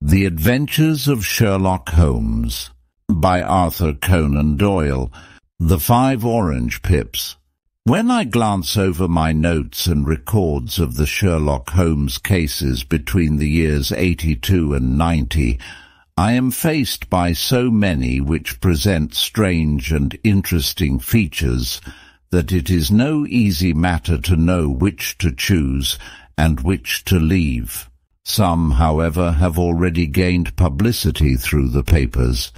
The Adventures of Sherlock Holmes by Arthur Conan Doyle. The 5 Orange Pips. When I glance over my notes and records of the Sherlock Holmes cases between the years 82 and 90, I am faced by so many which present strange and interesting features that it is no easy matter to know which to choose and which to leave. Some, however, have already gained publicity through the papers,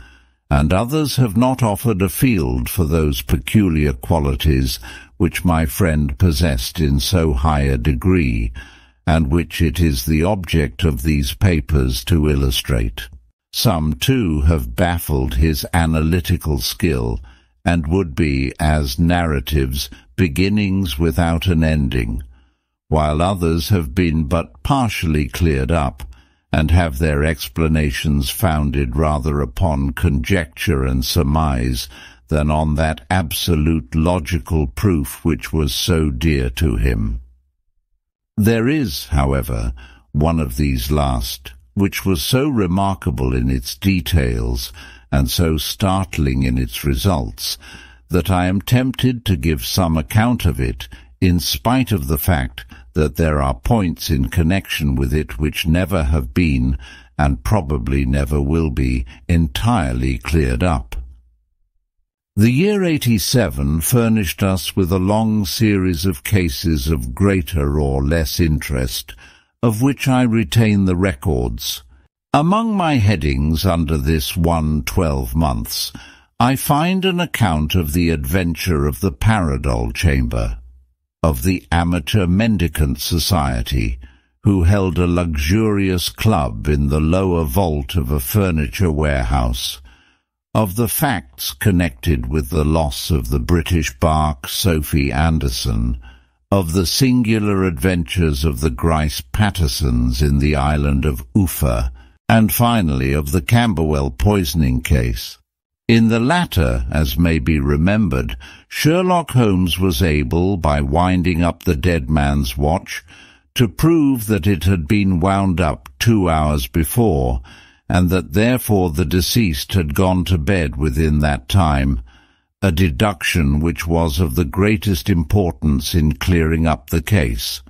and others have not offered a field for those peculiar qualities which my friend possessed in so high a degree, and which it is the object of these papers to illustrate. Some, too, have baffled his analytical skill, and would be, as narratives, beginnings without an ending, while others have been but partially cleared up, and have their explanations founded rather upon conjecture and surmise than on that absolute logical proof which was so dear to him. There is, however, one of these last, which was so remarkable in its details and so startling in its results, that I am tempted to give some account of it, in spite of the fact that there are points in connection with it which never have been, and probably never will be, entirely cleared up. The year 87 furnished us with a long series of cases of greater or less interest, of which I retain the records. Among my headings under this 12 months, I find an account of the adventure of the Paradol Chamber, of the Amateur Mendicant Society, who held a luxurious club in the lower vault of a furniture warehouse, of the facts connected with the loss of the British bark Sophie Anderson, of the singular adventures of the Grice Pattersons in the island of Uffa, and finally of the Camberwell poisoning case. In the latter, as may be remembered, Sherlock Holmes was able, by winding up the dead man's watch, to prove that it had been wound up 2 hours before, and that therefore the deceased had gone to bed within that time, a deduction which was of the greatest importance in clearing up the case.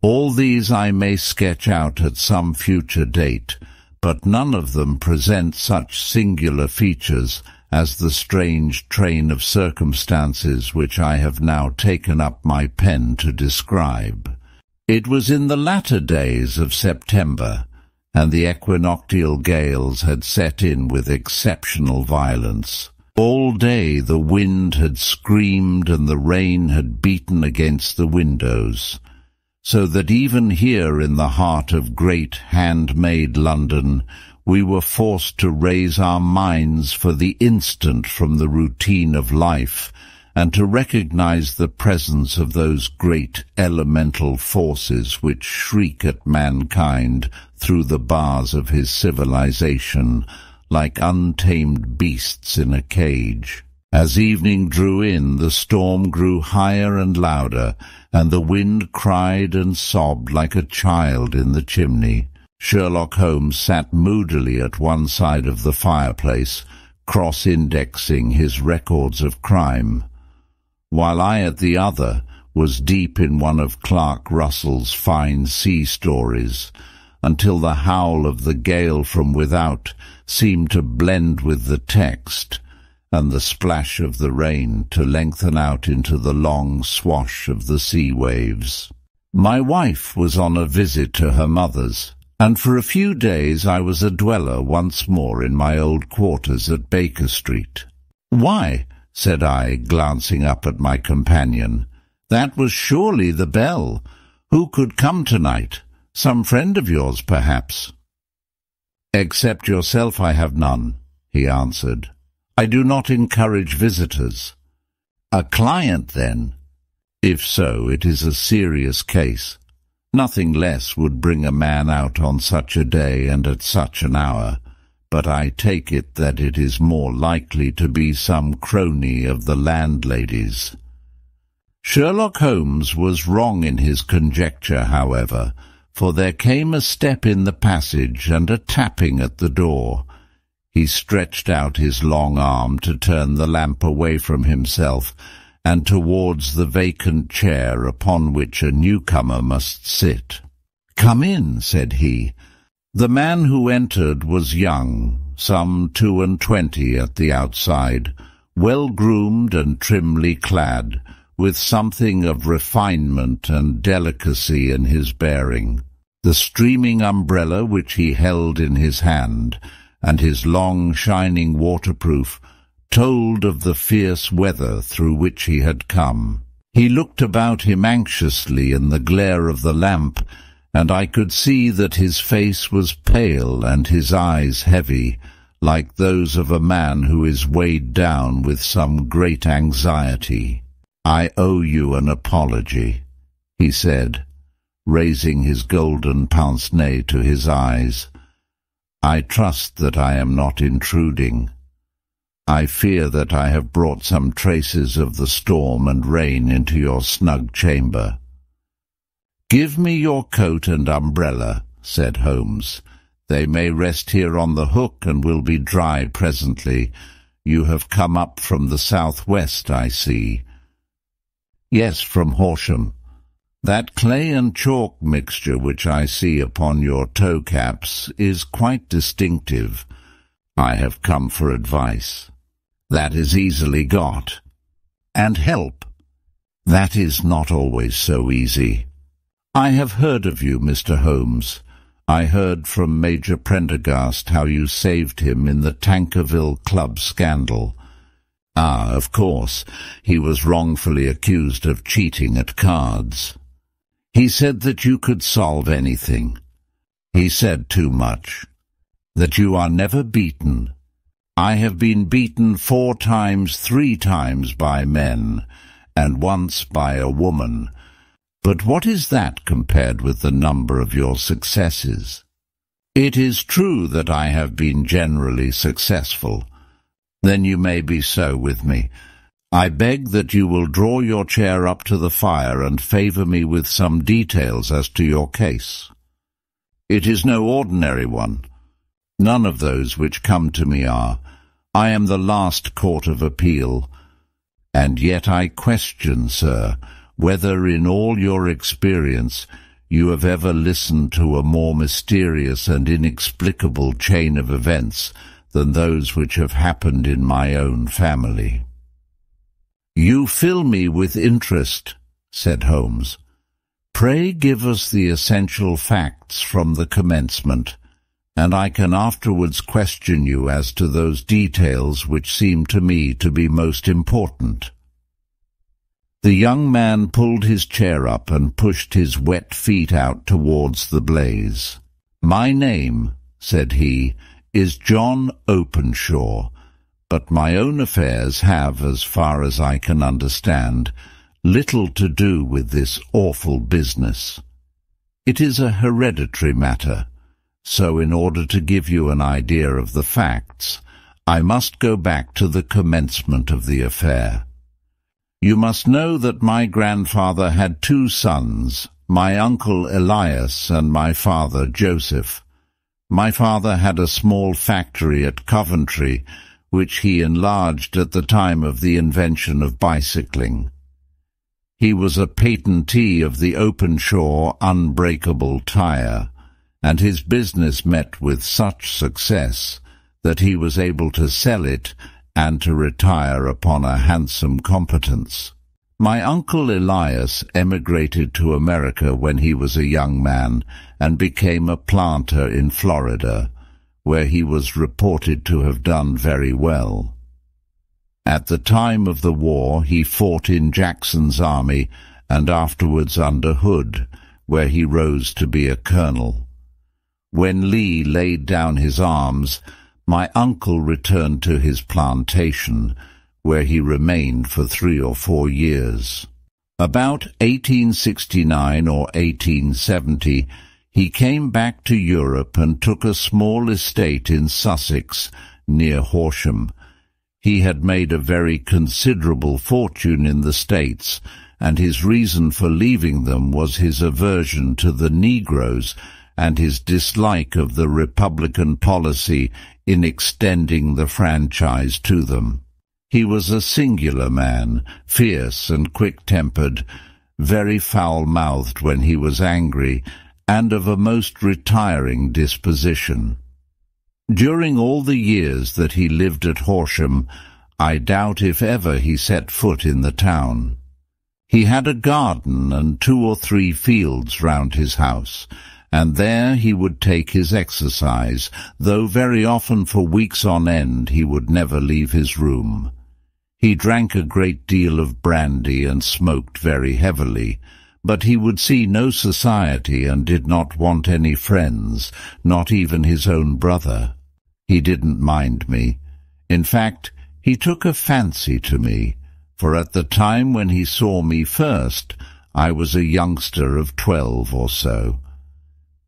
All these I may sketch out at some future date, but none of them present such singular features as the strange train of circumstances which I have now taken up my pen to describe. It was in the latter days of September, and the equinoctial gales had set in with exceptional violence. All day the wind had screamed and the rain had beaten against the windows, so that even here in the heart of great handmade London we were forced to raise our minds for the instant from the routine of life and to recognize the presence of those great elemental forces which shriek at mankind through the bars of his civilization like untamed beasts in a cage. As evening drew in, the storm grew higher and louder, and the wind cried and sobbed like a child in the chimney. Sherlock Holmes sat moodily at one side of the fireplace, cross-indexing his records of crime, while I at the other was deep in one of Clark Russell's fine sea stories, until the howl of the gale from without seemed to blend with the text, and the splash of the rain to lengthen out into the long swash of the sea waves. My wife was on a visit to her mother's, and for a few days I was a dweller once more in my old quarters at Baker Street. "Why," said I, glancing up at my companion, "that was surely the bell. Who could come tonight? Some friend of yours, perhaps?" "Except yourself I have none," he answered. "I do not encourage visitors." "A client, then?" "If so, it is a serious case. Nothing less would bring a man out on such a day and at such an hour, but I take it that it is more likely to be some crony of the landlady's." Sherlock Holmes was wrong in his conjecture, however, for there came a step in the passage and a tapping at the door. He stretched out his long arm to turn the lamp away from himself and towards the vacant chair upon which a newcomer must sit. "Come in," said he. The man who entered was young, some 22 at the outside, well-groomed and trimly clad, with something of refinement and delicacy in his bearing. The streaming umbrella which he held in his hand, and his long shining waterproof, told of the fierce weather through which he had come. He looked about him anxiously in the glare of the lamp, and I could see that his face was pale and his eyes heavy, like those of a man who is weighed down with some great anxiety. "I owe you an apology," he said, raising his golden pince-nez to his eyes. "I trust that I am not intruding. I fear that I have brought some traces of the storm and rain into your snug chamber." "Give me your coat and umbrella," said Holmes. "They may rest here on the hook and will be dry presently. You have come up from the southwest, I see." "Yes, from Horsham. That clay and chalk mixture which I see upon your toe-caps is quite distinctive. I have come for advice. That is easily got. And help. That is not always so easy. I have heard of you, Mr. Holmes. I heard from Major Prendergast how you saved him in the Tankerville Club scandal. Ah, of course, he was wrongfully accused of cheating at cards. He said that you could solve anything. He said too much. That you are never beaten. I have been beaten 4 times, 3 times by men, and once by a woman. But what is that compared with the number of your successes? It is true that I have been generally successful. Then you may be so with me. I beg that you will draw your chair up to the fire and favour me with some details as to your case. It is no ordinary one. None of those which come to me are. I am the last court of appeal. And yet I question, sir, whether in all your experience you have ever listened to a more mysterious and inexplicable chain of events than those which have happened in my own family." "You fill me with interest," said Holmes. "Pray give us the essential facts from the commencement, and I can afterwards question you as to those details which seem to me to be most important." The young man pulled his chair up and pushed his wet feet out towards the blaze. "My name," said he, "is John Openshaw, but my own affairs have, as far as I can understand, little to do with this awful business. It is a hereditary matter, so in order to give you an idea of the facts, I must go back to the commencement of the affair. You must know that my grandfather had 2 sons, my uncle Elias and my father Joseph. My father had a small factory at Coventry, which he enlarged at the time of the invention of bicycling. He was a patentee of the Openshaw unbreakable tire, and his business met with such success that he was able to sell it and to retire upon a handsome competence. My uncle Elias emigrated to America when he was a young man and became a planter in Florida, where he was reported to have done very well. At the time of the war he fought in Jackson's army and afterwards under Hood, where he rose to be a colonel. When Lee laid down his arms, my uncle returned to his plantation, where he remained for 3 or 4 years. About 1869 or 1870, he came back to Europe and took a small estate in Sussex, near Horsham. He had made a very considerable fortune in the States, and his reason for leaving them was his aversion to the Negroes and his dislike of the Republican policy in extending the franchise to them. He was a singular man, fierce and quick-tempered, very foul-mouthed when he was angry, and of a most retiring disposition. During all the years that he lived at Horsham, I doubt if ever he set foot in the town. He had a garden and 2 or 3 fields round his house, and there he would take his exercise, though very often for weeks on end he would never leave his room. He drank a great deal of brandy and smoked very heavily, but he would see no society and did not want any friends, not even his own brother. He didn't mind me. In fact, he took a fancy to me, for at the time when he saw me first, I was a youngster of 12 or so.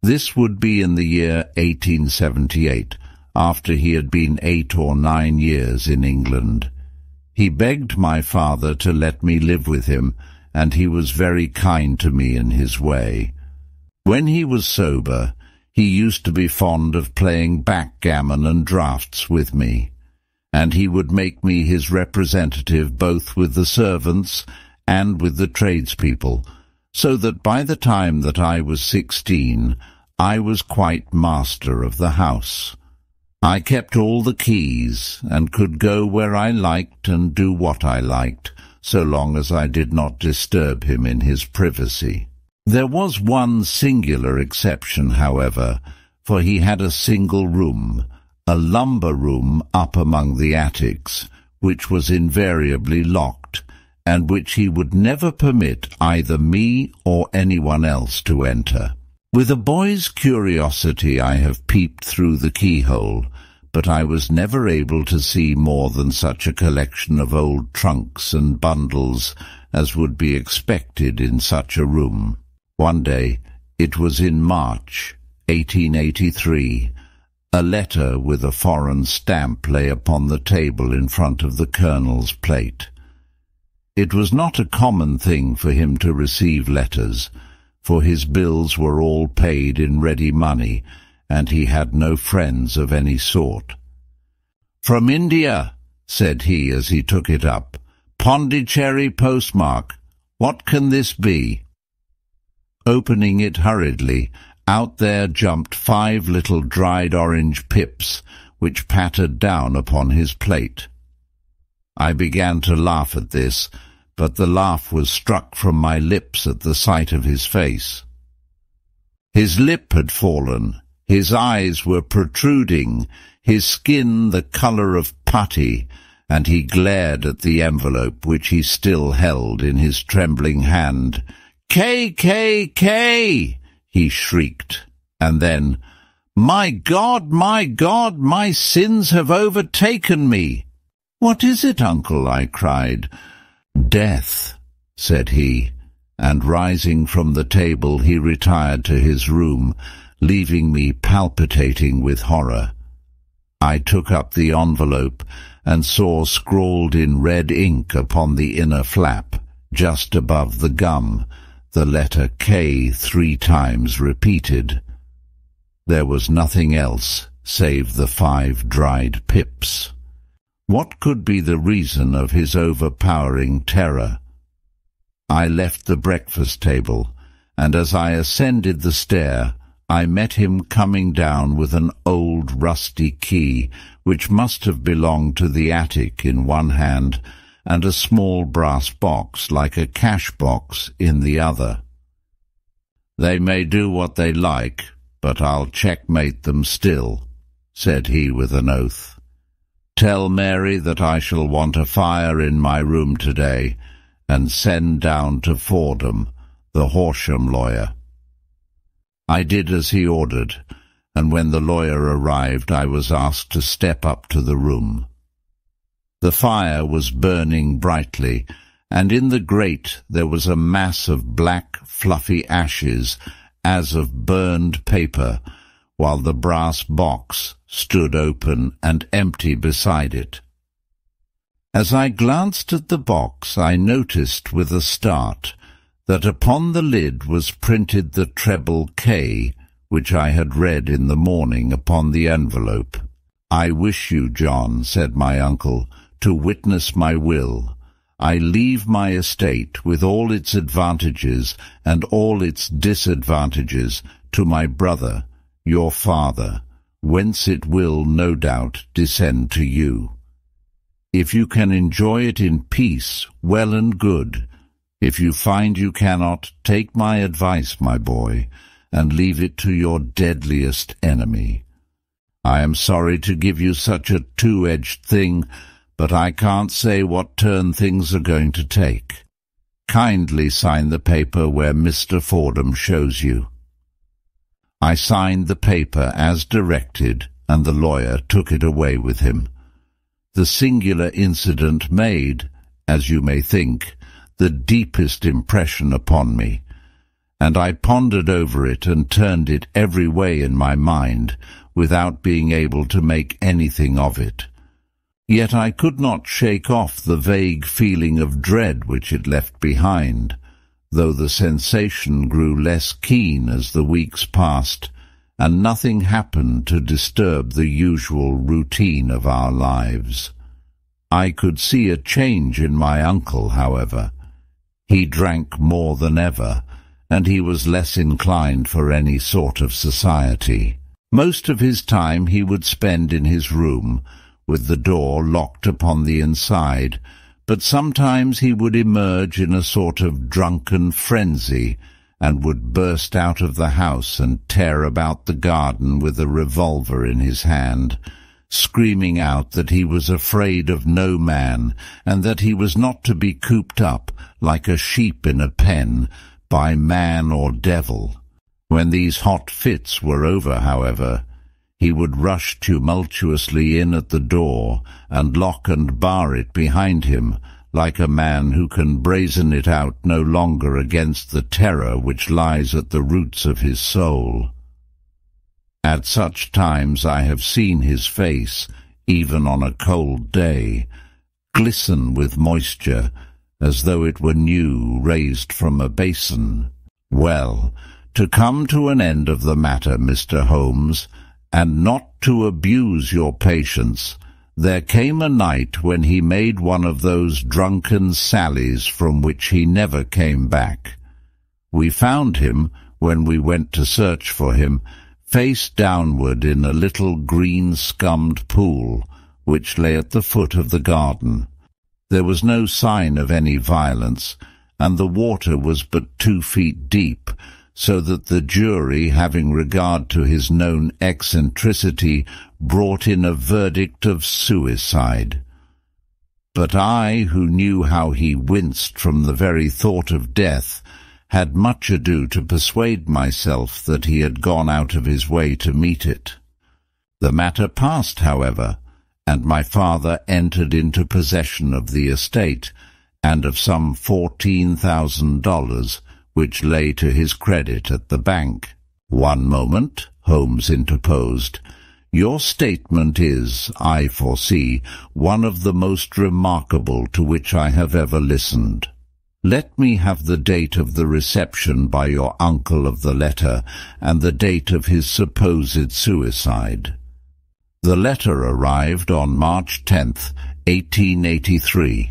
This would be in the year 1878, after he had been 8 or 9 years in England. He begged my father to let me live with him, and he was very kind to me in his way. When he was sober, he used to be fond of playing backgammon and draughts with me, and he would make me his representative both with the servants and with the tradespeople, so that by the time that I was 16, I was quite master of the house. I kept all the keys, and could go where I liked and do what I liked, so long as I did not disturb him in his privacy. There was one singular exception, however, for he had a single room, a lumber room up among the attics, which was invariably locked, and which he would never permit either me or anyone else to enter. With a boy's curiosity I have peeped through the keyhole, but I was never able to see more than such a collection of old trunks and bundles as would be expected in such a room. One day, it was in March, 1883, a letter with a foreign stamp lay upon the table in front of the Colonel's plate. It was not a common thing for him to receive letters, for his bills were all paid in ready money, and he had no friends of any sort. "From India," said he as he took it up. "Pondicherry postmark. What can this be?" Opening it hurriedly, out there jumped 5 little dried orange pips, which pattered down upon his plate. I began to laugh at this, but the laugh was struck from my lips at the sight of his face. His lip had fallen, his eyes were protruding, his skin the colour of putty, and he glared at the envelope which he still held in his trembling hand. "KKK!" he shrieked, and then, my God, my sins have overtaken me." "What is it, uncle?" I cried. "Death," said he, and rising from the table he retired to his room, leaving me palpitating with horror. I took up the envelope and saw scrawled in red ink upon the inner flap, just above the gum, the letter K 3 times repeated. There was nothing else save the 5 dried pips. What could be the reason of his overpowering terror? I left the breakfast table, and as I ascended the stair, I met him coming down with an old rusty key, which must have belonged to the attic, in one hand, and a small brass box like a cash box in the other. "They may do what they like, but I'll checkmate them still," said he with an oath. "Tell Mary that I shall want a fire in my room today, and send down to Fordham, the Horsham lawyer." I did as he ordered, and when the lawyer arrived I was asked to step up to the room. The fire was burning brightly, and in the grate there was a mass of black, fluffy ashes, as of burned paper, while the brass box stood open and empty beside it. As I glanced at the box, I noticed with a start that upon the lid was printed the treble K, which I had read in the morning upon the envelope. "I wish you, John," said my uncle, "to witness my will. I leave my estate, with all its advantages and all its disadvantages, to my brother, your father, whence it will, no doubt, descend to you. If you can enjoy it in peace, well and good. If you find you cannot, take my advice, my boy, and leave it to your deadliest enemy. I am sorry to give you such a two-edged thing, but I can't say what turn things are going to take. Kindly sign the paper where Mr. Fordham shows you." I signed the paper as directed, and the lawyer took it away with him. The singular incident made, as you may think, the deepest impression upon me, and I pondered over it and turned it every way in my mind, without being able to make anything of it. Yet I could not shake off the vague feeling of dread which it left behind, though the sensation grew less keen as the weeks passed, and nothing happened to disturb the usual routine of our lives. I could see a change in my uncle, however. He drank more than ever, and he was less inclined for any sort of society. Most of his time he would spend in his room, with the door locked upon the inside, but sometimes he would emerge in a sort of drunken frenzy, and would burst out of the house and tear about the garden with a revolver in his hand, screaming out that he was afraid of no man, and that he was not to be cooped up, like a sheep in a pen, by man or devil. When these hot fits were over, however, he would rush tumultuously in at the door, and lock and bar it behind him, like a man who can brazen it out no longer against the terror which lies at the roots of his soul. At such times I have seen his face, even on a cold day, glisten with moisture, as though it were new, raised from a basin. Well, to come to an end of the matter, Mr. Holmes, and not to abuse your patience, there came a night when he made one of those drunken sallies from which he never came back. We found him, when we went to search for him, face downward in a little green-scummed pool, which lay at the foot of the garden. There was no sign of any violence, and the water was but 2 feet deep, so that the jury, having regard to his known eccentricity, brought in a verdict of suicide. But I, who knew how he winced from the very thought of death, had much ado to persuade myself that he had gone out of his way to meet it. The matter passed, however, and my father entered into possession of the estate, and of some $14,000, which lay to his credit at the bank. "One moment," Holmes interposed. "Your statement is, I foresee, one of the most remarkable to which I have ever listened. Let me have the date of the reception by your uncle of the letter, and the date of his supposed suicide." The letter arrived on March 10th, 1883.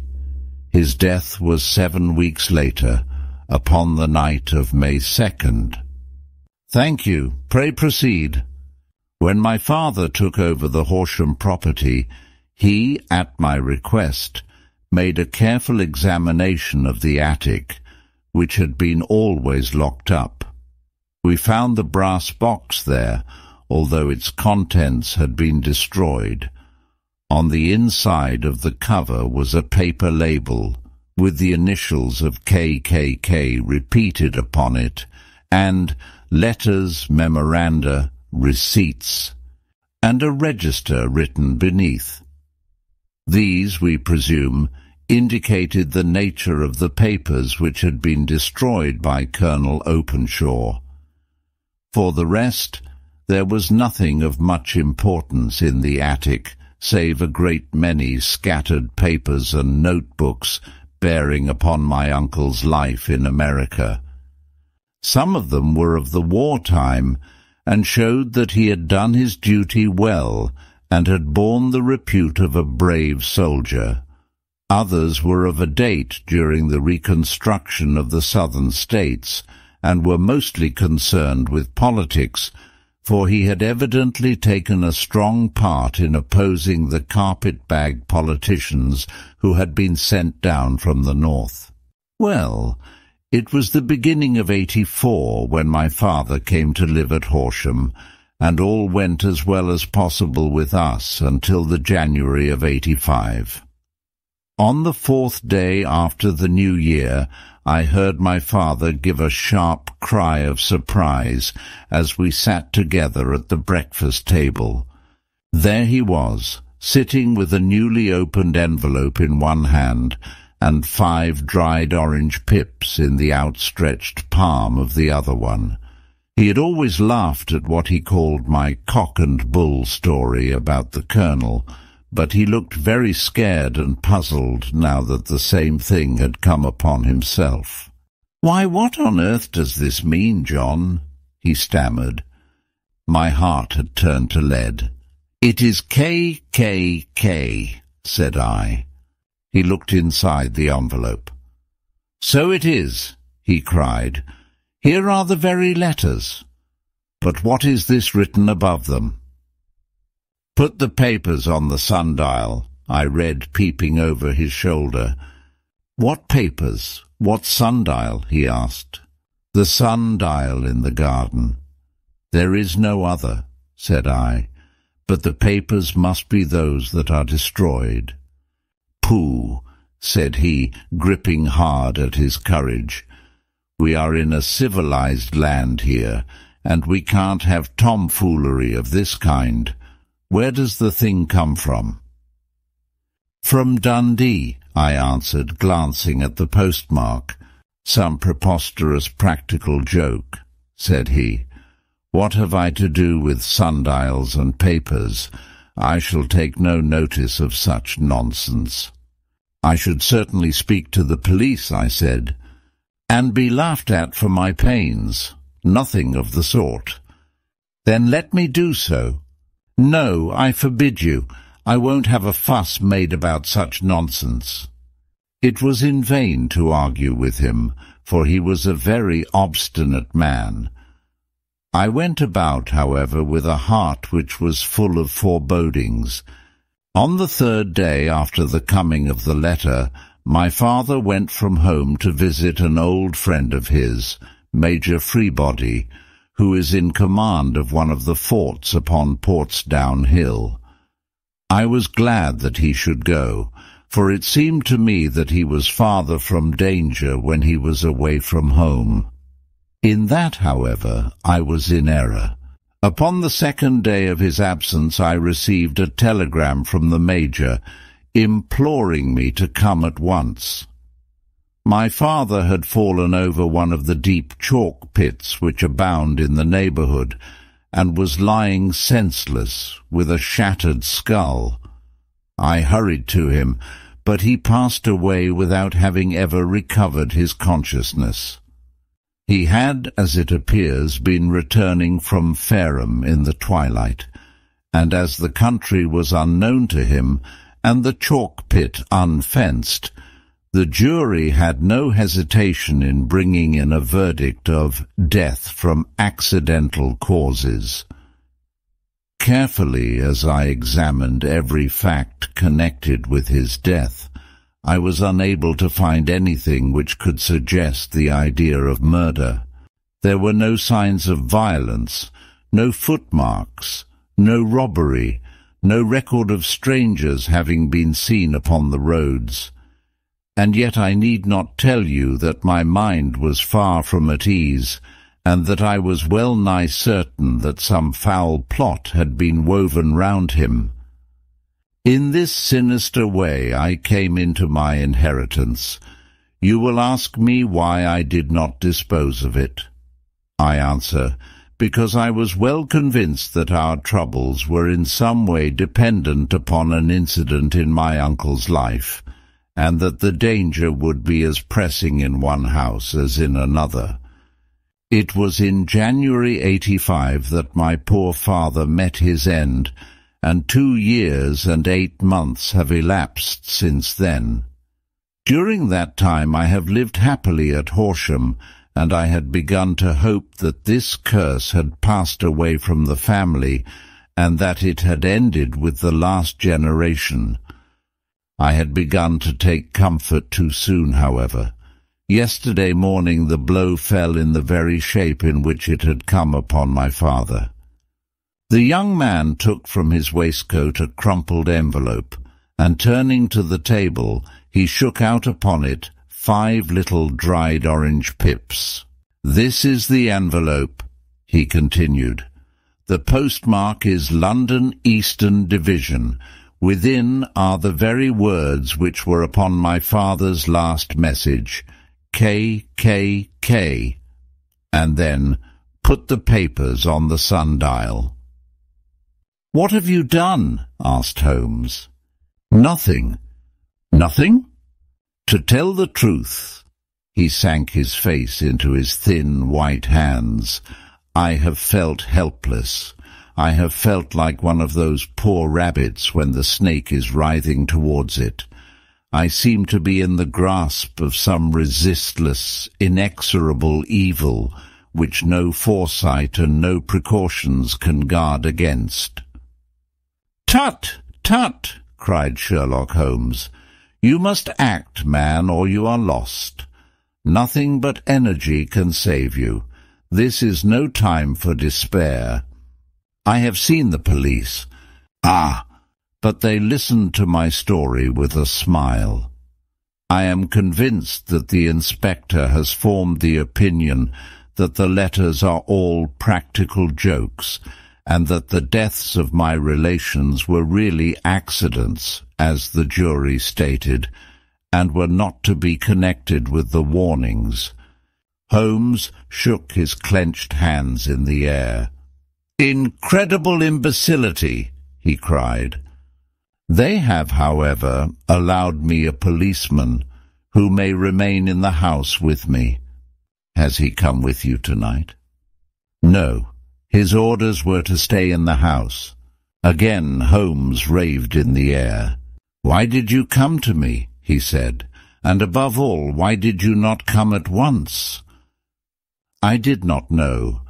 His death was 7 weeks later, upon the night of May 2nd. "Thank you. Pray proceed." When my father took over the Horsham property, he, at my request, made a careful examination of the attic, which had been always locked up. We found the brass box there, although its contents had been destroyed. On the inside of the cover was a paper label, with the initials of KKK repeated upon it, and letters, memoranda, receipts, and a register written beneath. These, we presume, indicated the nature of the papers which had been destroyed by Colonel Openshaw. For the rest, there was nothing of much importance in the attic, save a great many scattered papers and notebooks bearing upon my uncle's life in America. Some of them were of the wartime, and showed that he had done his duty well and had borne the repute of a brave soldier. Others were of a date during the reconstruction of the southern states, and were mostly concerned with politics, for he had evidently taken a strong part in opposing the carpetbag politicians who had been sent down from the north. Well, it was the beginning of '84 when my father came to live at Horsham, and all went as well as possible with us until the January of '85. On the 4th day after the New Year, I heard my father give a sharp cry of surprise as we sat together at the breakfast table. There he was, sitting with a newly opened envelope in one hand and 5 dried orange pips in the outstretched palm of the other one. He had always laughed at what he called my cock and bull story about the Colonel, but he looked very scared and puzzled now that the same thing had come upon himself. "Why, what on earth does this mean, John?" he stammered. My heart had turned to lead. "It is KKK," said I. He looked inside the envelope. "So it is," he cried. "Here are the very letters. But what is this written above them?" "Put the papers on the sundial," I read, peeping over his shoulder. "What papers? What sundial?" he asked. "The sundial in the garden." "There is no other," said I, "but the papers must be those that are destroyed." "Pooh," said he, gripping hard at his courage. "We are in a civilized land here, and we can't have tomfoolery of this kind. Where does the thing come from?" "From Dundee," I answered, glancing at the postmark. "Some preposterous practical joke," said he. "What have I to do with sundials and papers? I shall take no notice of such nonsense." "I should certainly speak to the police," I said. "And be laughed at for my pains. Nothing of the sort." "Then let me do so." "No, I forbid you. I won't have a fuss made about such nonsense." It was in vain to argue with him, for he was a very obstinate man. I went about, however, with a heart which was full of forebodings. On the 3rd day after the coming of the letter, my father went from home to visit an old friend of his, Major Freebody, who is in command of one of the forts upon Portsdown Hill. I was glad that he should go, for it seemed to me that he was farther from danger when he was away from home. In that, however, I was in error. Upon the 2nd day of his absence I received a telegram from the Major, imploring me to come at once. My father had fallen over one of the deep chalk pits which abound in the neighbourhood, and was lying senseless, with a shattered skull. I hurried to him, but he passed away without having ever recovered his consciousness. He had, as it appears, been returning from Fareham in the twilight, and as the country was unknown to him, and the chalk pit unfenced, the jury had no hesitation in bringing in a verdict of death from accidental causes. Carefully as I examined every fact connected with his death, I was unable to find anything which could suggest the idea of murder. There were no signs of violence, no footmarks, no robbery, no record of strangers having been seen upon the roads. And yet I need not tell you that my mind was far from at ease, and that I was well nigh certain that some foul plot had been woven round him. In this sinister way I came into my inheritance. You will ask me why I did not dispose of it. I answer, because I was well convinced that our troubles were in some way dependent upon an incident in my uncle's life, and that the danger would be as pressing in one house as in another. It was in January 85 that my poor father met his end, and 2 years and 8 months have elapsed since then. During that time I have lived happily at Horsham, and I had begun to hope that this curse had passed away from the family, and that it had ended with the last generation. I had begun to take comfort too soon, however. Yesterday morning the blow fell in the very shape in which it had come upon my father. The young man took from his waistcoat a crumpled envelope, and turning to the table, he shook out upon it 5 little dried orange pips. "This is the envelope," he continued. "The postmark is London Eastern Division. Within are the very words which were upon my father's last message, KKK, and then put the papers on the sundial." "What have you done?" asked Holmes. "Nothing." "Nothing?" "To tell the truth," he sank his face into his thin white hands, "I have felt helpless. I have felt like one of those poor rabbits when the snake is writhing towards it. I seem to be in the grasp of some resistless, inexorable evil which no foresight and no precautions can guard against." "Tut, tut!" cried Sherlock Holmes. "You must act, man, or you are lost. Nothing but energy can save you. This is no time for despair. I have seen the police. But they listened to my story with a smile. I am convinced that the inspector has formed the opinion that the letters are all practical jokes, and that the deaths of my relations were really accidents, as the jury stated, and were not to be connected with the warnings." Holmes shook his clenched hands in the air. "Incredible imbecility!" he cried. "They have, however, allowed me a policeman who may remain in the house with me. Has he come with you tonight?" "No. His orders were to stay in the house." Again Holmes raved in the air. "Why did you come to me?" he said. "And above all, why did you not come at once?" "I did not know.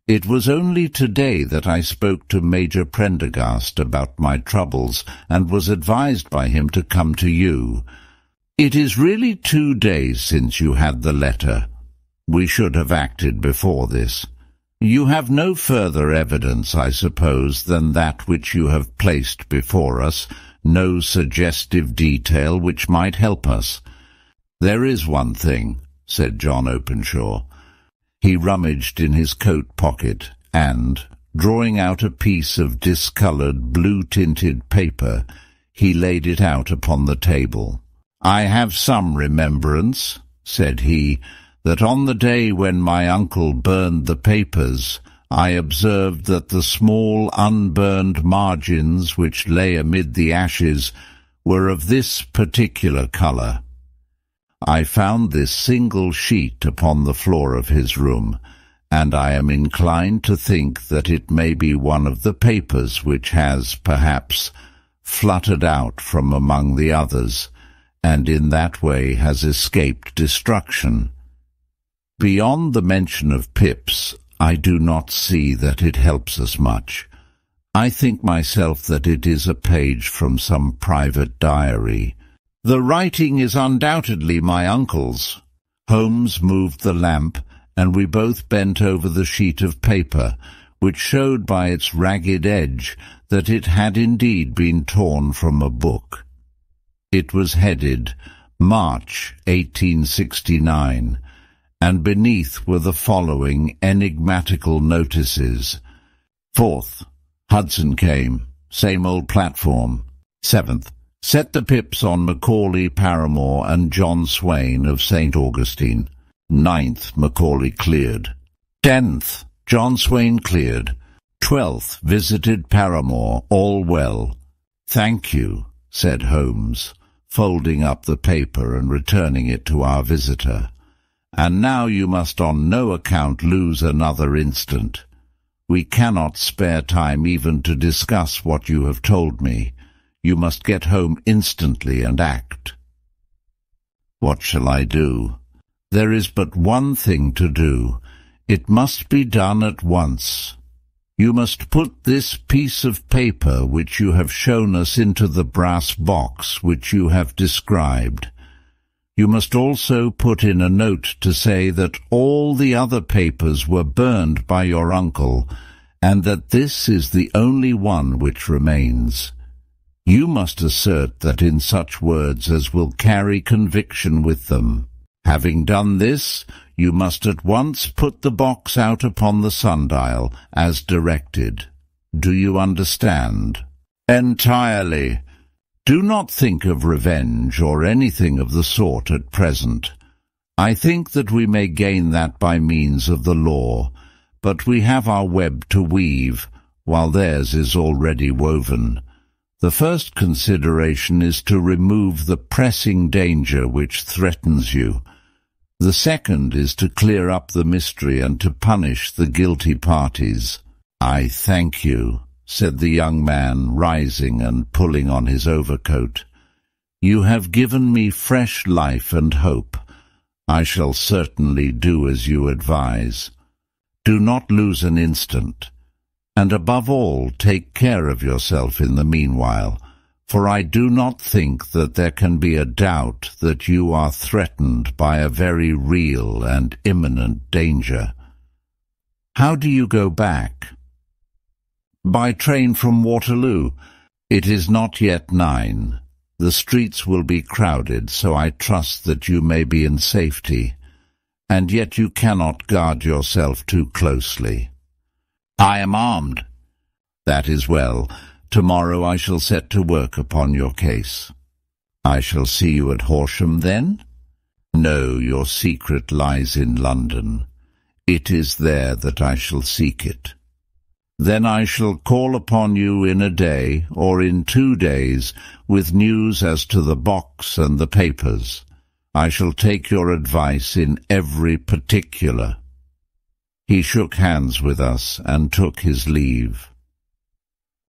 It was only today that I spoke to Major Prendergast about my troubles, and was advised by him to come to you. It is really 2 days since you had the letter. We should have acted before this. You have no further evidence, I suppose, than that which you have placed before us, no suggestive detail which might help us." "There is one thing," said John Openshaw. He rummaged in his coat pocket and, drawing out a piece of discoloured, blue-tinted paper, he laid it out upon the table. "I have some remembrance," said he, "that on the day when my uncle burned the papers, I observed that the small unburned margins which lay amid the ashes were of this particular colour. I found this single sheet upon the floor of his room, and I am inclined to think that it may be one of the papers which has, perhaps, fluttered out from among the others, and in that way has escaped destruction. Beyond the mention of pips, I do not see that it helps us much. I think myself that it is a page from some private diary. The writing is undoubtedly my uncle's." Holmes moved the lamp, and we both bent over the sheet of paper, which showed by its ragged edge that it had indeed been torn from a book. It was headed March 1869, and beneath were the following enigmatical notices. 4th, Hudson came, same old platform. 7th, set the pips on Macaulay Paramore and John Swain of St. Augustine. 9th, Macaulay cleared. 10th, John Swain cleared. 12th, visited Paramore, all well. Thank you, said Holmes, folding up the paper and returning it to our visitor. And now you must on no account lose another instant. We cannot spare time even to discuss what you have told me. You must get home instantly and act. What shall I do? There is but one thing to do. It must be done at once. You must put this piece of paper which you have shown us into the brass box which you have described. You must also put in a note to say that all the other papers were burned by your uncle, and that this is the only one which remains. You must assert that in such words as will carry conviction with them. Having done this, you must at once put the box out upon the sundial, as directed. Do you understand? Entirely. Do not think of revenge or anything of the sort at present. I think that we may gain that by means of the law, but we have our web to weave, while theirs is already woven. The first consideration is to remove the pressing danger which threatens you. The second is to clear up the mystery and to punish the guilty parties. I thank you, said the young man, rising and pulling on his overcoat. You have given me fresh life and hope. I shall certainly do as you advise. Do not lose an instant, and above all take care of yourself in the meanwhile, for I do not think that there can be a doubt that you are threatened by a very real and imminent danger. How do you go back? By train from Waterloo. It is not yet 9. The streets will be crowded, so I trust that you may be in safety, and yet you cannot guard yourself too closely. I am armed. That is well. Tomorrow I shall set to work upon your case. I shall see you at Horsham then? No, your secret lies in London. It is there that I shall seek it. Then I shall call upon you in a day or in 2 days with news as to the box and the papers. I shall take your advice in every particular. He shook hands with us and took his leave.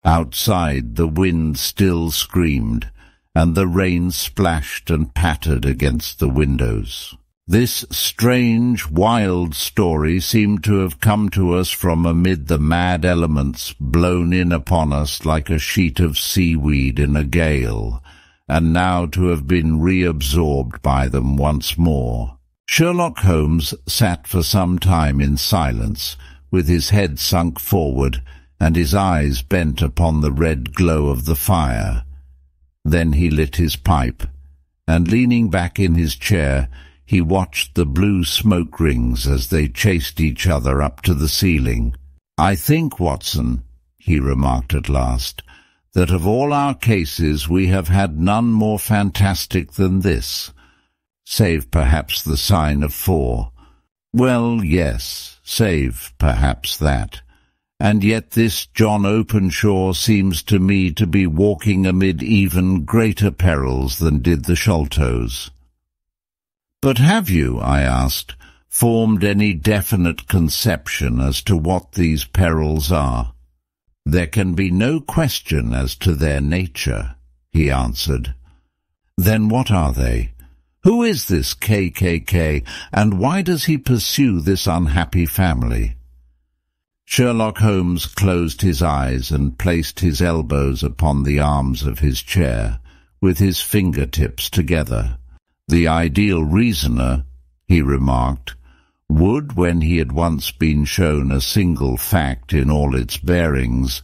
Outside the wind still screamed, and the rain splashed and pattered against the windows. This strange, wild story seemed to have come to us from amid the mad elements blown in upon us like a sheet of seaweed in a gale, and now to have been reabsorbed by them once more. Sherlock Holmes sat for some time in silence, with his head sunk forward, and his eyes bent upon the red glow of the fire. Then he lit his pipe, and leaning back in his chair, he watched the blue smoke rings as they chased each other up to the ceiling. I think, Watson, he remarked at last, that of all our cases we have had none more fantastic than this, save perhaps the Sign of 4. Well, yes, save perhaps that. And yet this John Openshaw seems to me to be walking amid even greater perils than did the Sholtos. But have you, I asked, formed any definite conception as to what these perils are? There can be no question as to their nature, he answered. Then what are they? Who is this KKK, and why does he pursue this unhappy family? Sherlock Holmes closed his eyes and placed his elbows upon the arms of his chair, with his fingertips together. The ideal reasoner, he remarked, would, when he had once been shown a single fact in all its bearings,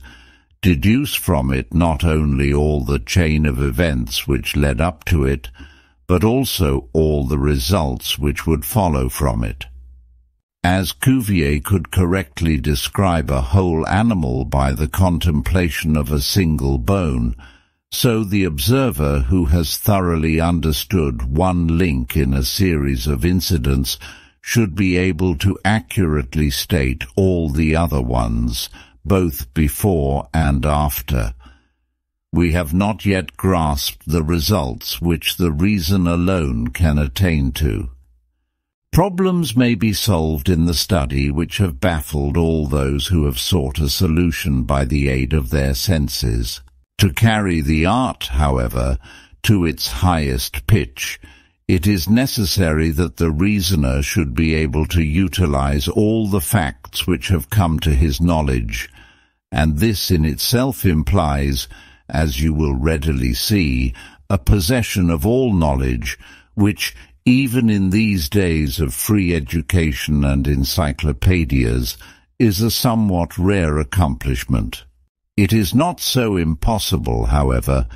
deduce from it not only all the chain of events which led up to it, but also all the results which would follow from it. As Cuvier could correctly describe a whole animal by the contemplation of a single bone, so the observer who has thoroughly understood one link in a series of incidents should be able to accurately state all the other ones, both before and after. We have not yet grasped the results which the reason alone can attain to. Problems may be solved in the study which have baffled all those who have sought a solution by the aid of their senses. To carry the art, however, to its highest pitch, it is necessary that the reasoner should be able to utilize all the facts which have come to his knowledge, and this in itself implies, as you will readily see, a possession of all knowledge, which, even in these days of free education and encyclopedias, is a somewhat rare accomplishment. It is not so impossible, however,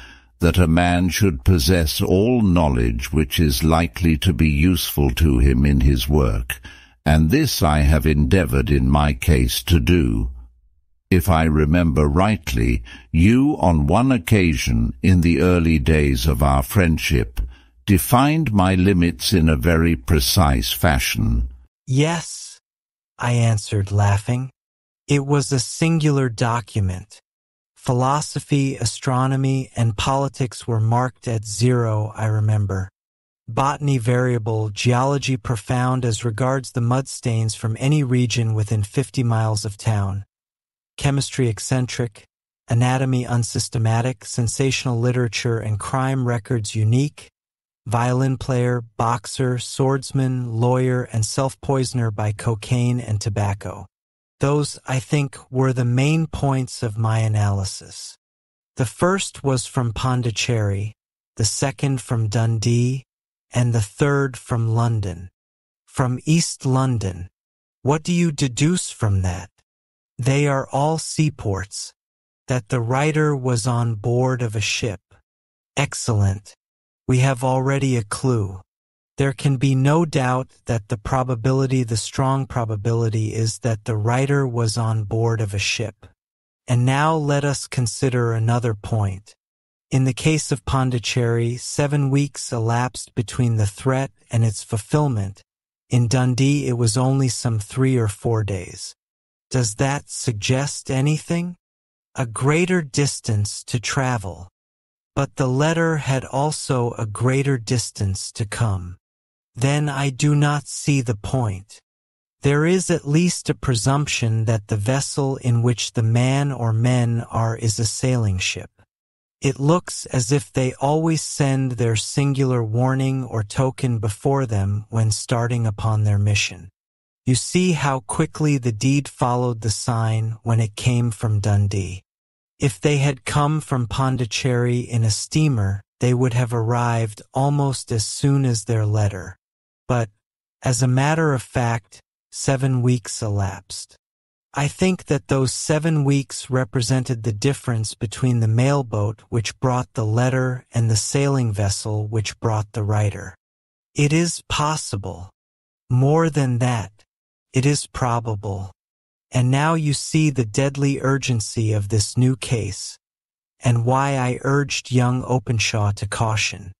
that a man should possess all knowledge which is likely to be useful to him in his work, and this I have endeavored in my case to do. If I remember rightly, you on one occasion in the early days of our friendship defined my limits in a very precise fashion. Yes, I answered, laughing. It was a singular document. Philosophy, astronomy, and politics were marked at 0, I remember. Botany variable, geology profound as regards the mud stains from any region within 50 miles of town. Chemistry eccentric, anatomy unsystematic, sensational literature and crime records unique, violin player, boxer, swordsman, lawyer, and self-poisoner by cocaine and tobacco. Those, I think, were the main points of my analysis. The first was from Pondicherry, the second from Dundee, and the third from London. From East London. What do you deduce from that? They are all seaports. That the writer was on board of a ship. Excellent. We have already a clue. There can be no doubt that the strong probability is that the writer was on board of a ship. And now let us consider another point. In the case of Pondicherry, 7 weeks elapsed between the threat and its fulfillment. In Dundee, it was only some 3 or 4 days. Does that suggest anything? A greater distance to travel. But the letter had also a greater distance to come. Then I do not see the point. There is at least a presumption that the vessel in which the man or men are is a sailing ship. It looks as if they always send their singular warning or token before them when starting upon their mission. You see how quickly the deed followed the sign when it came from Dundee. If they had come from Pondicherry in a steamer, they would have arrived almost as soon as their letter. But, as a matter of fact, 7 weeks elapsed. I think that those 7 weeks represented the difference between the mailboat which brought the letter and the sailing vessel which brought the writer. It is possible. More than that, it is probable. And now you see the deadly urgency of this new case, and why I urged young Openshaw to caution.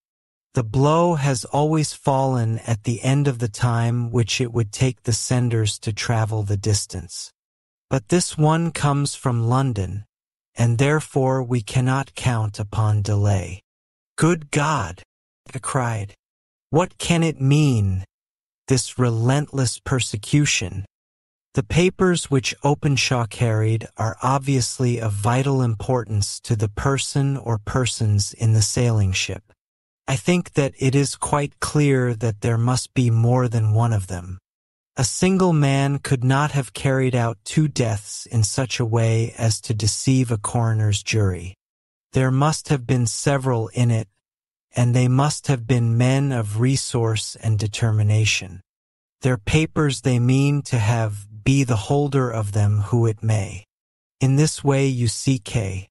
The blow has always fallen at the end of the time which it would take the senders to travel the distance. But this one comes from London, and therefore we cannot count upon delay. Good God! I cried. What can it mean, this relentless persecution? The papers which Openshaw carried are obviously of vital importance to the person or persons in the sailing ship. I think that it is quite clear that there must be more than one of them. A single man could not have carried out 2 deaths in such a way as to deceive a coroner's jury. There must have been several in it, and they must have been men of resource and determination. Their papers they mean to have be the holder of them who it may. In this way you see K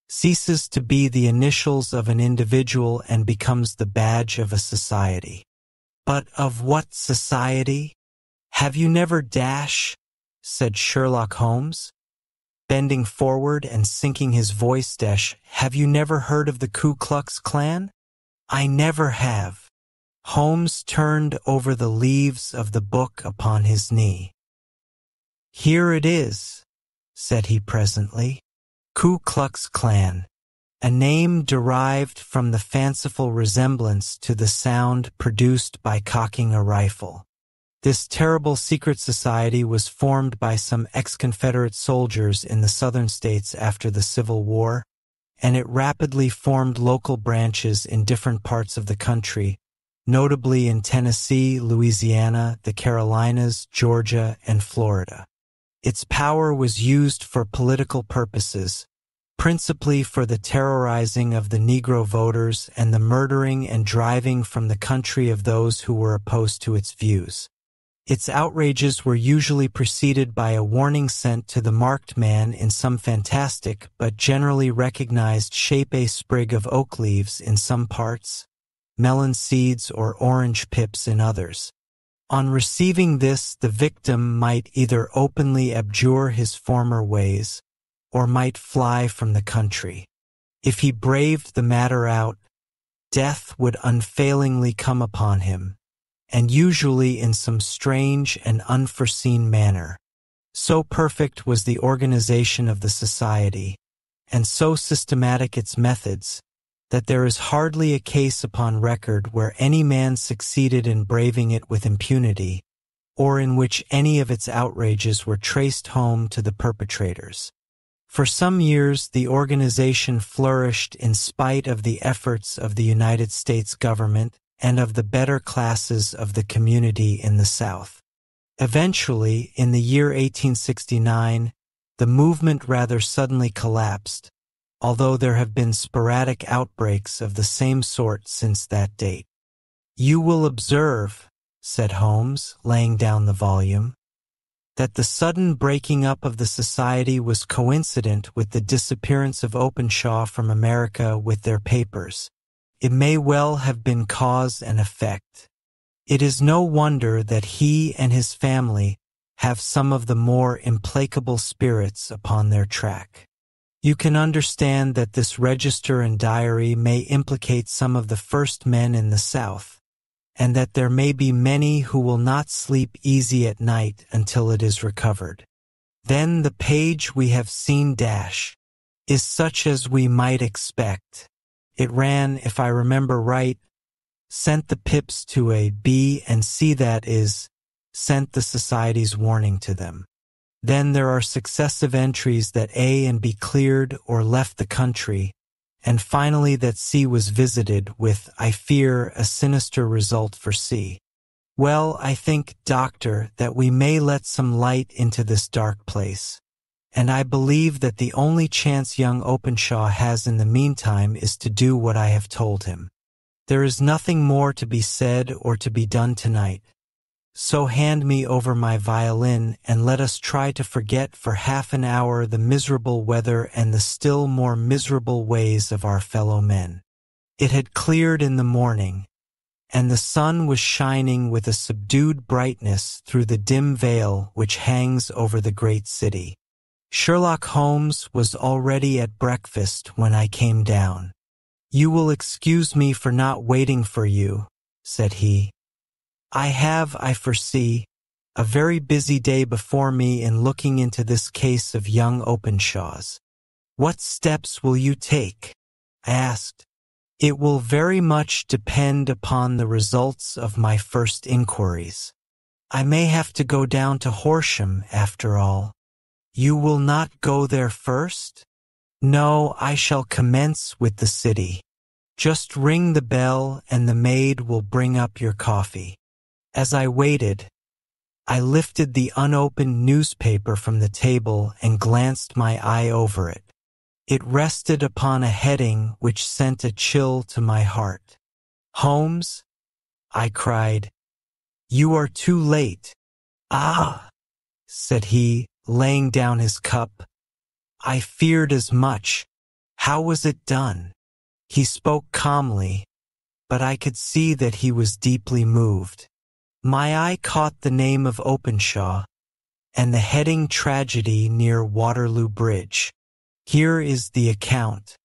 ceases to be the initials of an individual and becomes the badge of a society. But of what society? Have you never said Sherlock Holmes, bending forward and sinking his voice, have you never heard of the Ku Klux Klan? I never have. Holmes turned over the leaves of the book upon his knee. "Here it is," said he presently. "Ku Klux Klan, a name derived from the fanciful resemblance to the sound produced by cocking a rifle. This terrible secret society was formed by some ex-Confederate soldiers in the southern states after the Civil War, and it rapidly formed local branches in different parts of the country, notably in Tennessee, Louisiana, the Carolinas, Georgia, and Florida. Its power was used for political purposes, principally for the terrorizing of the Negro voters and the murdering and driving from the country of those who were opposed to its views. Its outrages were usually preceded by a warning sent to the marked man in some fantastic but generally recognized shape, a sprig of oak leaves in some parts, melon seeds or orange pips in others. On receiving this, the victim might either openly abjure his former ways or might fly from the country. If he braved the matter out, death would unfailingly come upon him, and usually in some strange and unforeseen manner. So perfect was the organization of the society, and so systematic its methods, that there is hardly a case upon record where any man succeeded in braving it with impunity, or in which any of its outrages were traced home to the perpetrators. For some years, the organization flourished in spite of the efforts of the United States government and of the better classes of the community in the South. Eventually, in the year 1869, the movement rather suddenly collapsed, although there have been sporadic outbreaks of the same sort since that date. "You will observe," said Holmes, laying down the volume, "that the sudden breaking up of the society was coincident with the disappearance of Openshaw from America with their papers. It may well have been cause and effect. It is no wonder that he and his family have some of the more implacable spirits upon their track. You can understand that this register and diary may implicate some of the first men in the South, and that there may be many who will not sleep easy at night until it is recovered. Then the page we have seen dash is such as we might expect. It ran, if I remember right, sent the pips to A, B, and C, that is, sent the society's warning to them. Then there are successive entries that A and B cleared or left the country, and finally that C was visited with, I fear, a sinister result for C. Well, I think, Doctor, that we may let some light into this dark place. And I believe that the only chance young Openshaw has in the meantime is to do what I have told him. There is nothing more to be said or to be done tonight. So hand me over my violin and let us try to forget for half an hour the miserable weather and the still more miserable ways of our fellow men." It had cleared in the morning, and the sun was shining with a subdued brightness through the dim veil which hangs over the great city. Sherlock Holmes was already at breakfast when I came down. "You will excuse me for not waiting for you," said he. "I have, I foresee, a very busy day before me in looking into this case of young Openshaw's." "What steps will you take?" I asked. "It will very much depend upon the results of my first inquiries. I may have to go down to Horsham after all." "You will not go there first?" "No, I shall commence with the city. Just ring the bell and the maid will bring up your coffee." As I waited, I lifted the unopened newspaper from the table and glanced my eye over it. It rested upon a heading which sent a chill to my heart. "Holmes," I cried, "you are too late." "Ah," said he, laying down his cup. "I feared as much. How was it done?" He spoke calmly, but I could see that he was deeply moved. My eye caught the name of Openshaw, and the heading "Tragedy near Waterloo Bridge." Here is the account.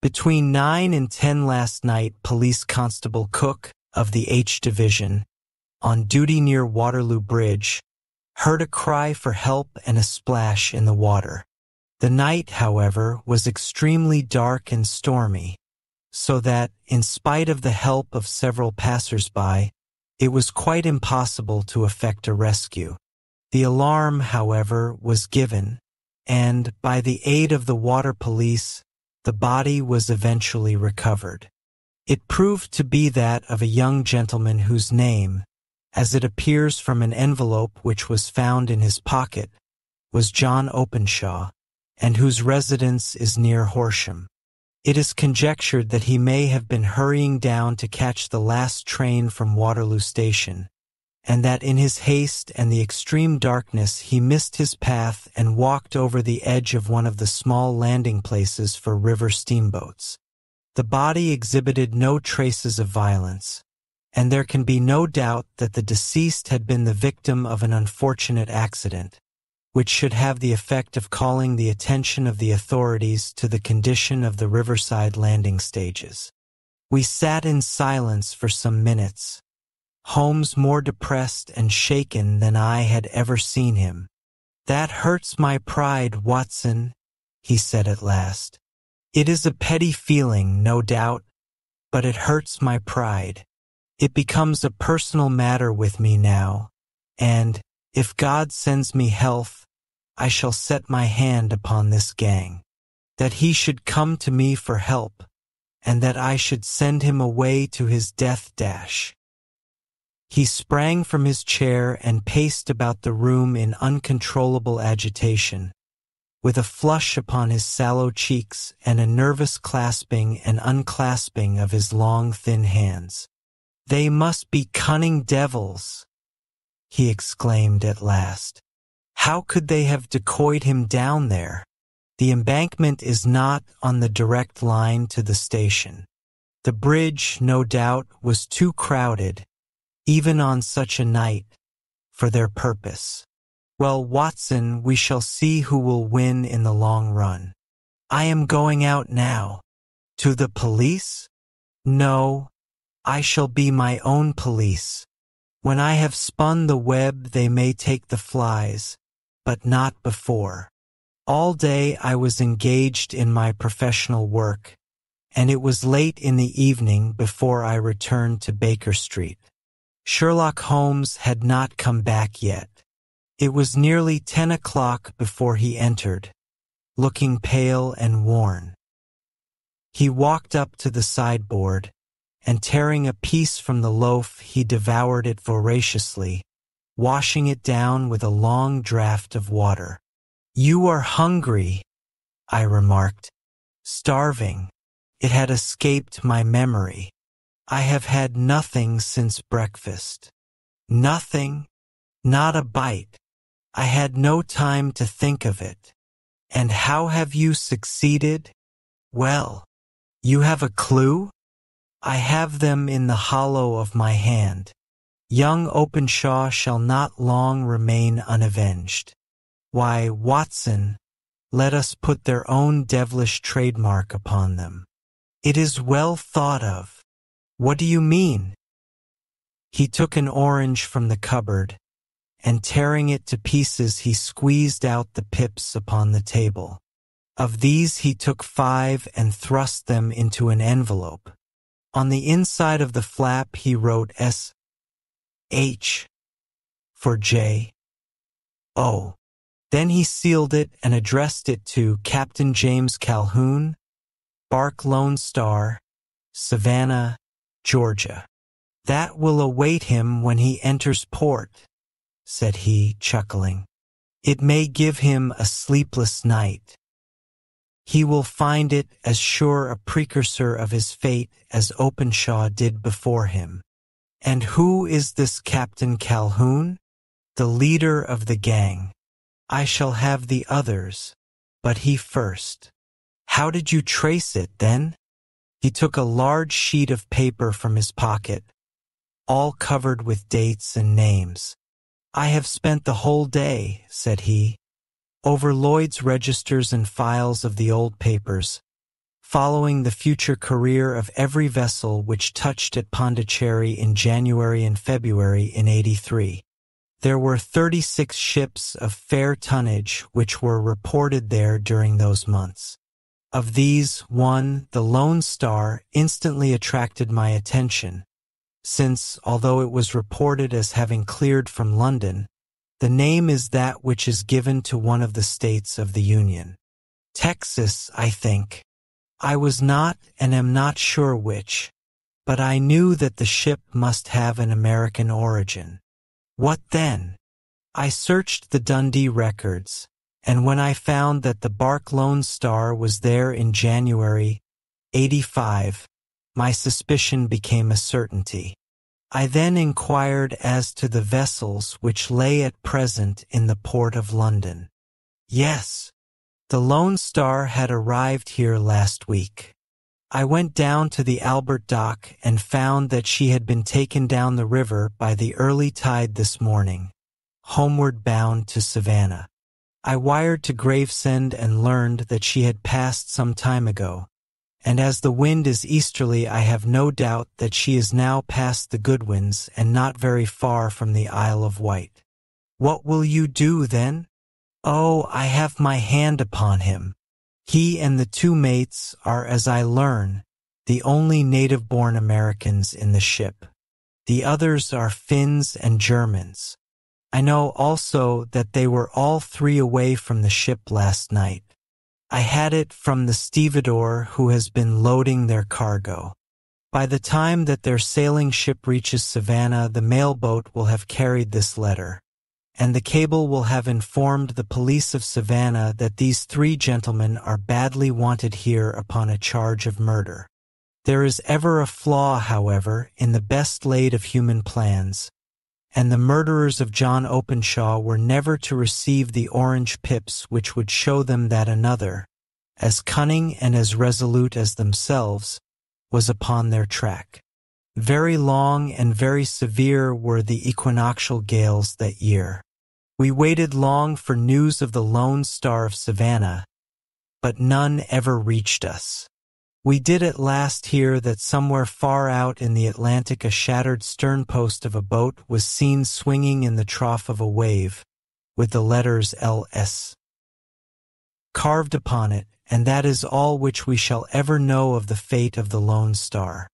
"Between 9 and 10 last night, Police Constable Cook, of the H Division, on duty near Waterloo Bridge, heard a cry for help and a splash in the water. The night, however, was extremely dark and stormy, so that, in spite of the help of several passers-by, it was quite impossible to effect a rescue. The alarm, however, was given, and, by the aid of the water police, the body was eventually recovered. It proved to be that of a young gentleman whose name, as it appears from an envelope which was found in his pocket, was John Openshaw, and whose residence is near Horsham. It is conjectured that he may have been hurrying down to catch the last train from Waterloo Station, and that in his haste and the extreme darkness he missed his path and walked over the edge of one of the small landing places for river steamboats. The body exhibited no traces of violence, and there can be no doubt that the deceased had been the victim of an unfortunate accident, which should have the effect of calling the attention of the authorities to the condition of the riverside landing stages. We sat in silence for some minutes, Holmes more depressed and shaken than I had ever seen him. "That hurts my pride, Watson," he said at last. "It is a petty feeling, no doubt, but it hurts my pride. It becomes a personal matter with me now, and, if God sends me health, I shall set my hand upon this gang. That he should come to me for help, and that I should send him away to his death dash." He sprang from his chair and paced about the room in uncontrollable agitation, with a flush upon his sallow cheeks and a nervous clasping and unclasping of his long, thin hands. "They must be cunning devils," he exclaimed at last. "How could they have decoyed him down there? The embankment is not on the direct line to the station. The bridge, no doubt, was too crowded, even on such a night, for their purpose. Well, Watson, we shall see who will win in the long run. I am going out now." "To the police?" "No, I shall be my own police. When I have spun the web they may take the flies, but not before. All day I was engaged in my professional work, and it was late in the evening before I returned to Baker Street. Sherlock Holmes had not come back yet. It was nearly 10 o'clock before he entered, looking pale and worn. He walked up to the sideboard, and tearing a piece from the loaf he devoured it voraciously, washing it down with a long draught of water. "You are hungry," I remarked. "Starving. It had escaped my memory. I have had nothing since breakfast." "Nothing? Not a bite. I had no time to think of it. And how have you succeeded? Well, you have a clue?" "I have them in the hollow of my hand. Young Openshaw shall not long remain unavenged. Why, Watson, let us put their own devilish trademark upon them. It is well thought of. What do you mean?" He took an orange from the cupboard, and tearing it to pieces he squeezed out the pips upon the table. Of these he took 5 and thrust them into an envelope. On the inside of the flap he wrote S.H. for J.O. Then he sealed it and addressed it to Captain James Calhoun, Bark Lone Star, Savannah, Georgia. "That will await him when he enters port," said he, chuckling. "It may give him a sleepless night. He will find it as sure a precursor of his fate as Openshaw did before him. And who is this Captain Calhoun? The leader of the gang. I shall have the others, but he first." "How did you trace it, then?" He took a large sheet of paper from his pocket, all covered with dates and names. "I have spent the whole day," said he, "over Lloyd's registers and files of the old papers, following the future career of every vessel which touched at Pondicherry in January and February in '83. There were 36 ships of fair tonnage which were reported there during those months. Of these, one, the Lone Star, instantly attracted my attention, since, although it was reported as having cleared from London, the name is that which is given to one of the states of the Union. Texas, I think. I was not and am not sure which, but I knew that the ship must have an American origin. What then? I searched the Dundee records, and when I found that the bark Lone Star was there in January '85, my suspicion became a certainty. I then inquired as to the vessels which lay at present in the port of London. Yes, the Lone Star had arrived here last week. I went down to the Albert Dock and found that she had been taken down the river by the early tide this morning, homeward bound to Savannah. I wired to Gravesend and learned that she had passed some time ago, and as the wind is easterly I have no doubt that she is now past the Goodwins and not very far from the Isle of Wight. What will you do then? Oh, I have my hand upon him. He and the two mates are, as I learn, the only native-born Americans in the ship. The others are Finns and Germans. I know also that they were all three away from the ship last night. I had it from the stevedore who has been loading their cargo. By the time that their sailing ship reaches Savannah, the mailboat will have carried this letter, and the cable will have informed the police of Savannah that these three gentlemen are badly wanted here upon a charge of murder. There is ever a flaw, however, in the best laid of human plans, and the murderers of John Openshaw were never to receive the orange pips which would show them that another, as cunning and as resolute as themselves, was upon their track. Very long and very severe were the equinoctial gales that year. We waited long for news of the Lone Star of Savannah, but none ever reached us. We did at last hear that somewhere far out in the Atlantic a shattered sternpost of a boat was seen swinging in the trough of a wave, with the letters L.S. carved upon it, and that is all which we shall ever know of the fate of the Lone Star.